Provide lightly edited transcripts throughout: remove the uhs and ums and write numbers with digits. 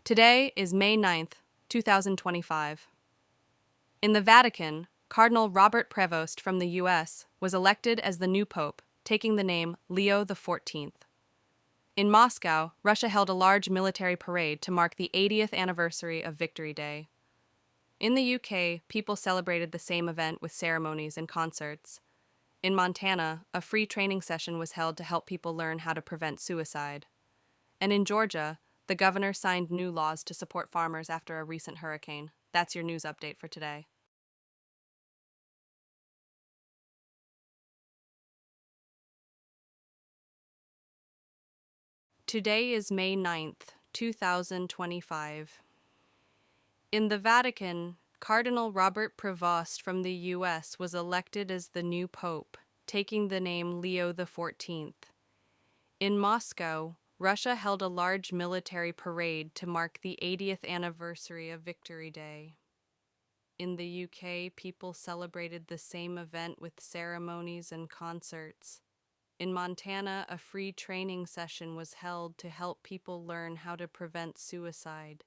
Today is May 9th, 2025. In the Vatican, Cardinal Robert Prevost from the U.S. was elected as the new pope, taking the name Leo XIV. In Moscow, Russia held a large military parade to mark the 80th anniversary of Victory Day. In the UK, people celebrated the same event with ceremonies and concerts. In Montana, a free training session was held to help people learn how to prevent suicide. And in Georgia, the governor signed new laws to support farmers after a recent hurricane. That's your news update for today. Today is May 9th, 2025. In the Vatican, Cardinal Robert Prevost from the U.S. was elected as the new pope, taking the name Leo XIV. In Moscow, Russia held a large military parade to mark the 80th anniversary of Victory Day. In the UK, people celebrated the same event with ceremonies and concerts. In Montana, a free training session was held to help people learn how to prevent suicide.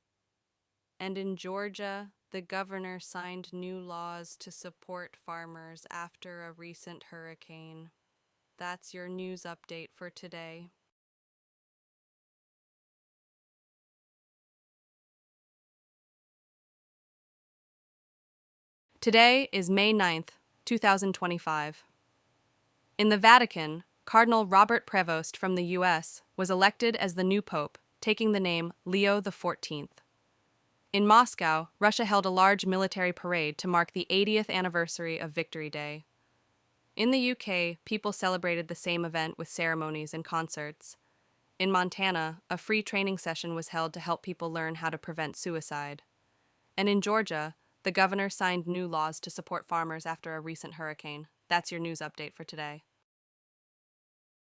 And in Georgia, the governor signed new laws to support farmers after a recent hurricane. That's your news update for today. Today is May 9th, 2025. In the Vatican, Cardinal Robert Prevost from the U.S. was elected as the new pope, taking the name Leo XIV. In Moscow, Russia held a large military parade to mark the 80th anniversary of Victory Day. In the UK, people celebrated the same event with ceremonies and concerts. In Montana, a free training session was held to help people learn how to prevent suicide. And in Georgia, the governor signed new laws to support farmers after a recent hurricane. That's your news update for today.